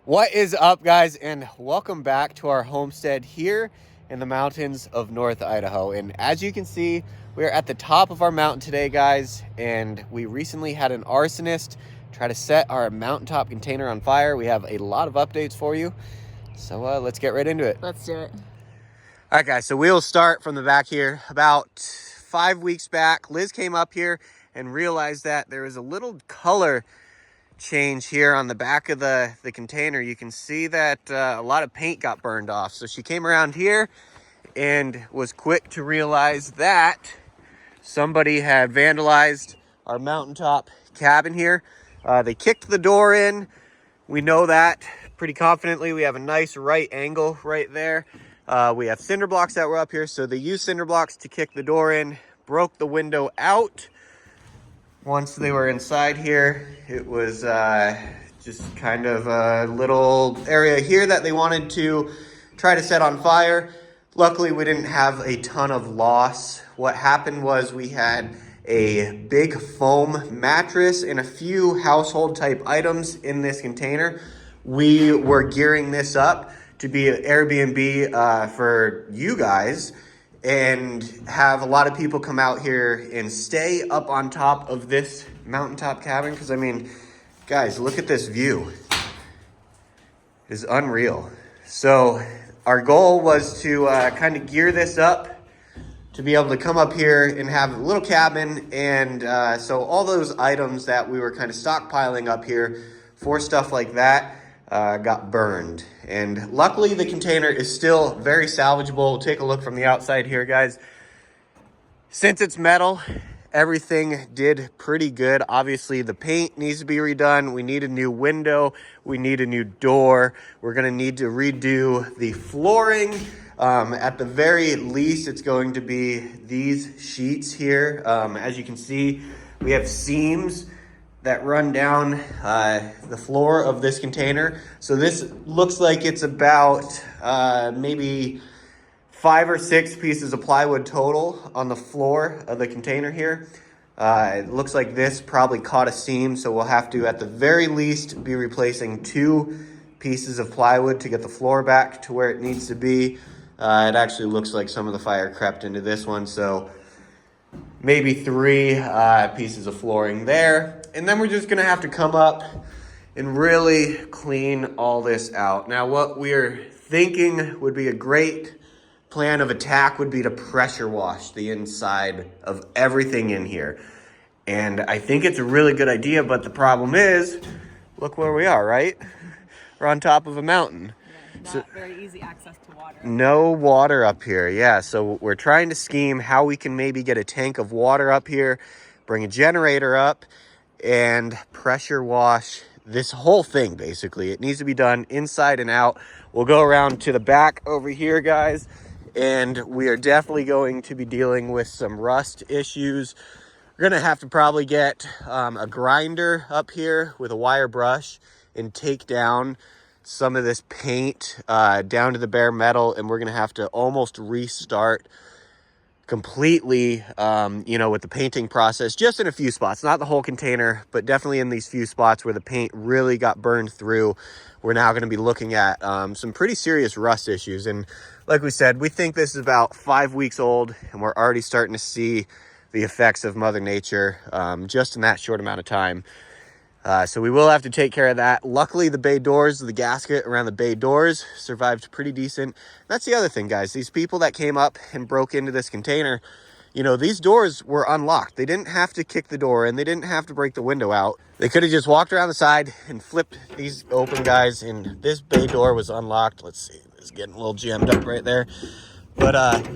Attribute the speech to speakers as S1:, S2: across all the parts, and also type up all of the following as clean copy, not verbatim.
S1: What is up, guys, and welcome back to our homestead here in the mountains of North Idaho. And as you can see, we're at the top of our mountain today, guys, and we recently had an arsonist try to set our mountaintop container on fire. We have a lot of updates for you, so let's get right into it.
S2: Let's do it.
S1: All right, guys, so we'll start from the back here. About 5 weeks back, Liz came up here and realized that there was a little color change here on the back of the container. You can see that a lot of paint got burned off. So she came around here and was quick to realize that somebody had vandalized our mountaintop cabin here. They kicked the door in. We know that pretty confidently. We have a nice right angle right there. We have cinder blocks that were up here. So they used cinder blocks to kick the door in, broke the window out. Once they were inside here, it was just kind of a little area here that they wanted to try to set on fire. Luckily, we didn't have a ton of loss. What happened was we had a big foam mattress and a few household type items in this container. We were gearing this up to be an Airbnb for you guys, and have a lot of people come out here and stay up on top of this mountaintop cabin. Because, I mean, guys, look at this view. It is unreal. So our goal was to kind of gear this up to be able to come up here and have a little cabin. And so all those items that we were kind of stockpiling up here for stuff like that got burned. And luckily the container is still very salvageable. We'll take a look from the outside here, guys. Since it's metal, everything did pretty good. Obviously the paint needs to be redone. We need a new window. We need a new door. We're gonna need to redo the flooring. At the very least, it's going to be these sheets here. As you can see, we have seams that run down the floor of this container. So this looks like it's about maybe 5 or 6 pieces of plywood total on the floor of the container here. It looks like this probably caught a seam, so we'll have to, at the very least, be replacing 2 pieces of plywood to get the floor back to where it needs to be. It actually looks like some of the fire crept into this one, so maybe 3 pieces of flooring there. And then we're just gonna have to come up and really clean all this out. Now, what we're thinking would be a great plan of attack would be to pressure wash the inside of everything in here. And I think it's a really good idea, but the problem is, look where we are, right? We're on top of a mountain.
S2: Yeah, not very easy access to water.
S1: No water up here, yeah. So we're trying to scheme how we can maybe get a tank of water up here, bring a generator up, and pressure wash this whole thing. Basically, it needs to be done inside and out. We'll go around to the back over here, guys, and we are definitely going to be dealing with some rust issues. We're gonna have to probably get a grinder up here with a wire brush and take down some of this paint down to the bare metal, and we're gonna have to almost restart completely, with the painting process, just in a few spots, not the whole container, but definitely in these few spots where the paint really got burned through. We're now going to be looking at some pretty serious rust issues. And like we said, we think this is about 5 weeks old, and we're already starting to see the effects of Mother Nature just in that short amount of time. So we will have to take care of that. Luckily, the bay doors, the gasket around the bay doors survived pretty decent. That's the other thing, guys. These people that came up and broke into this container, these doors were unlocked. They didn't have to kick the door in. They didn't have to break the window out. They could have just walked around the side and flipped these open, guys, and this bay door was unlocked. Let's see. It's getting a little jammed up right there. But,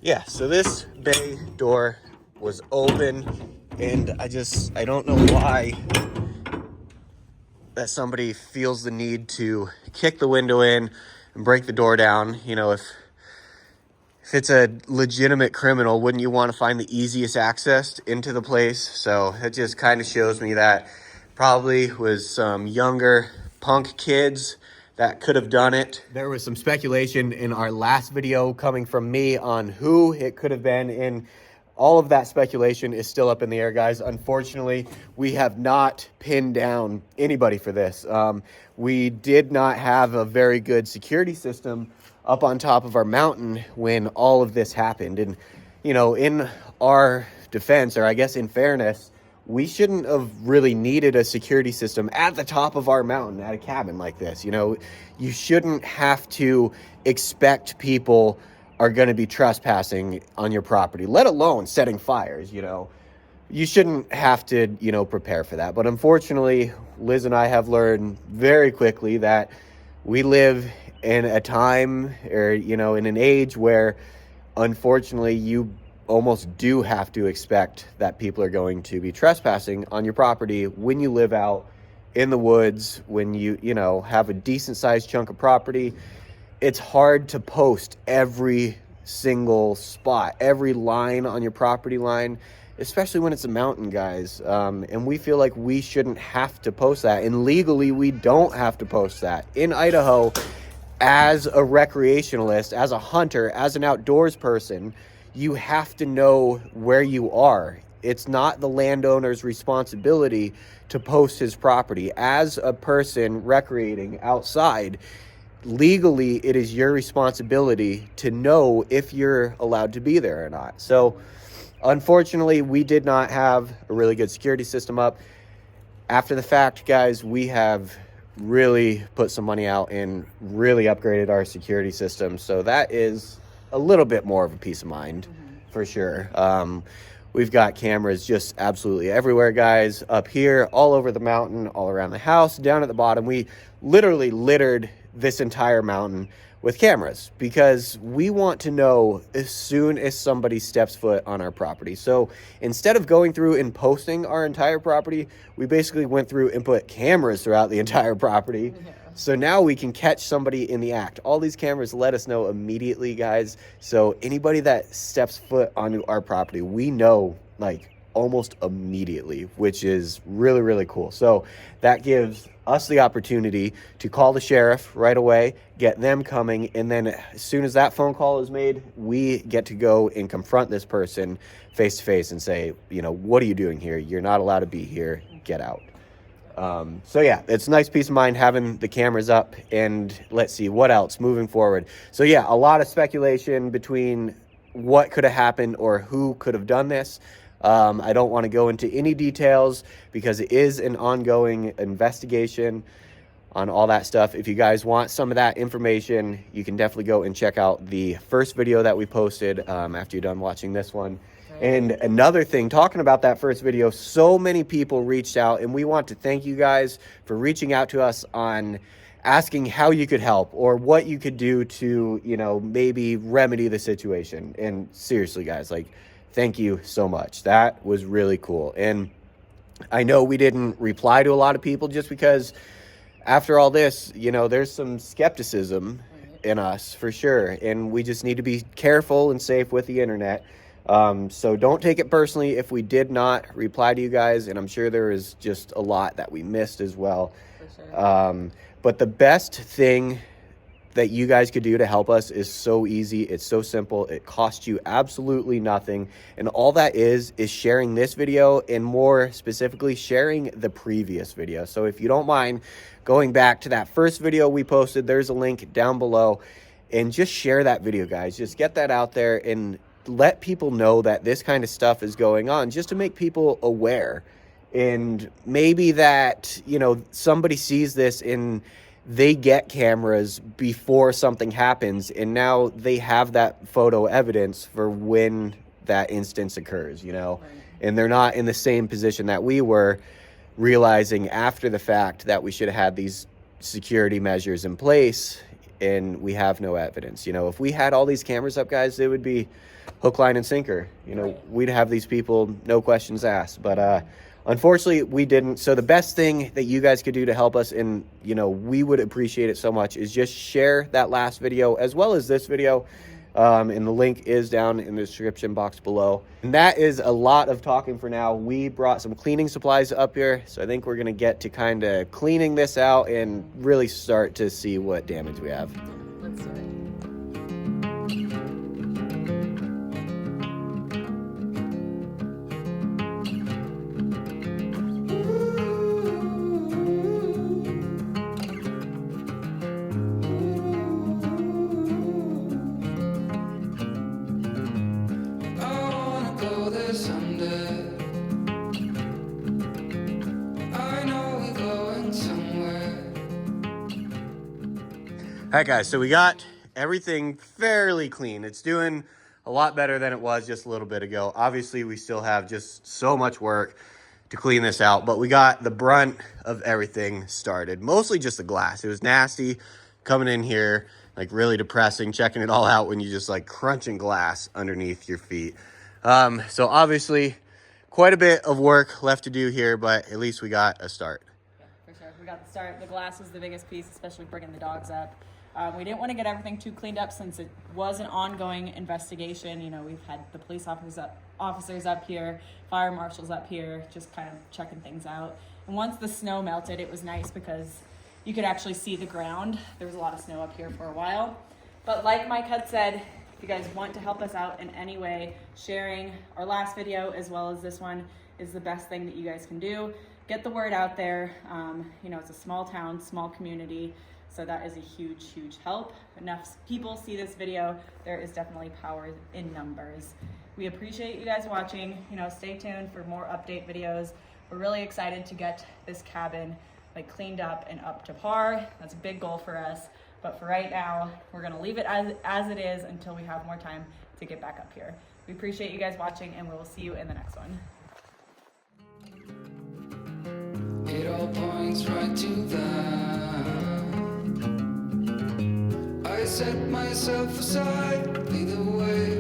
S1: yeah, so this bay door was open, and I don't know why that somebody feels the need to kick the window in and break the door down. If it's a legitimate criminal, wouldn't you want to find the easiest access into the place? So it just kind of shows me that probably was some younger punk kids that could have done it. There was some speculation in our last video coming from me on who it could have been, and all of that speculation is still up in the air, guys. Unfortunately, we have not pinned down anybody for this. We did not have a very good security system up on top of our mountain when all of this happened. And, you know, in our defense, or I guess in fairness, we shouldn't have really needed a security system at the top of our mountain at a cabin like this. You know, you shouldn't have to expect people are going to be trespassing on your property, let alone setting fires. You know, you shouldn't have to, you know, prepare for that. But unfortunately, Liz and I have learned very quickly that we live in a time, or, you know, in an age where unfortunately you almost do have to expect that people are going to be trespassing on your property when you live out in the woods, when you know, have a decent sized chunk of property. It's hard to post every single spot, every line on your property line, especially when it's a mountain, guys. And we feel like we shouldn't have to post that. And legally, we don't have to post that. In Idaho, as a recreationalist, as a hunter, as an outdoors person, you have to know where you are. It's not the landowner's responsibility to post his property. As a person recreating outside, legally, it is your responsibility to know if you're allowed to be there or not. So, unfortunately, we did not have a really good security system up. After the fact, guys, we have really put some money out and really upgraded our security system. So that is a little bit more of a peace of mind, for sure. We've got cameras just absolutely everywhere, guys. Up here, all over the mountain, all around the house, down at the bottom. We literally littered this entire mountain with cameras because we want to know as soon as somebody steps foot on our property. So instead of going through and posting our entire property, we basically went through and put cameras throughout the entire property. Yeah. So now we can catch somebody in the act. All these cameras let us know immediately, guys. So anybody that steps foot onto our property, we know like almost immediately, which is really, really cool. So that gives us the opportunity to call the sheriff right away, get them coming, and then as soon as that phone call is made, we get to go and confront this person face to face and say, you know, what are you doing here? You're not allowed to be here. Get out. So yeah, it's a nice peace of mind having the cameras up. And let's see what else moving forward. So yeah, a lot of speculation between what could have happened or who could have done this. I don't want to go into any details because it is an ongoing investigation on all that stuff. If you guys want some of that information, you can definitely go and check out the first video that we posted after you're done watching this one. And another thing, talking about that first video, so many people reached out, and we want to thank you guys for reaching out to us on asking how you could help or what you could do to, you know, maybe remedy the situation. And seriously, guys, like, thank you so much. That was really cool. And I know we didn't reply to a lot of people just because after all this, you know, there's some skepticism in us for sure. And we just need to be careful and safe with the internet. So don't take it personally if we did not reply to you guys. And I'm sure there is just a lot that we missed as well. For sure. But the best thing that you guys could do to help us is so easy. It's so simple. It costs you absolutely nothing. And all that is sharing this video, and more specifically, sharing the previous video. So if you don't mind going back to that first video we posted, there's a link down below, and just share that video, guys. Just get that out there and let people know that this kind of stuff is going on, just to make people aware. And maybe that, you know, somebody sees this and they get cameras before something happens, and now they have that photo evidence for when that instance occurs, you know. Right. And they're not in the same position that we were, realizing after the fact that we should have had these security measures in place and we have no evidence. You know, if we had all these cameras up, guys, it would be hook, line, and sinker. You know, right. We'd have these people, no questions asked. But unfortunately, we didn't. So the best thing that you guys could do to help us, and, you know, we would appreciate it so much, is just share that last video as well as this video. And the link is down in the description box below. And that is a lot of talking for now. We brought some cleaning supplies up here, so I think we're going to get to kind of cleaning this out and really start to see what damage we have.
S2: Let's do it.
S1: Alright guys, so we got everything fairly clean. It's doing a lot better than it was just a little bit ago. Obviously, we still have just so much work to clean this out, but we got the brunt of everything started. Mostly just the glass. It was nasty coming in here, like really depressing, checking it all out when you just like crunching glass underneath your feet. So obviously, quite a bit of work left to do here, but at least we got a start.
S2: Yeah, for sure. We got the start. The glass was the biggest piece, especially bringing the dogs up. We didn't want to get everything too cleaned up since it was an ongoing investigation. You know, we've had the police officers up here, fire marshals up here, just kind of checking things out. And once the snow melted, it was nice because you could actually see the ground. There was a lot of snow up here for a while. But like Mike had said, if you guys want to help us out in any way, sharing our last video as well as this one is the best thing that you guys can do. Get the word out there. You know, it's a small town, small community. So that is a huge, huge help. Enough people see this video, there is definitely power in numbers. We appreciate you guys watching. You know, stay tuned for more update videos. We're really excited to get this cabin like cleaned up and up to par. That's a big goal for us. But for right now, we're gonna leave it as it is until we have more time to get back up here. We appreciate you guys watching, and we will see you in the next one. It all points right to that. I set myself aside, lead the way.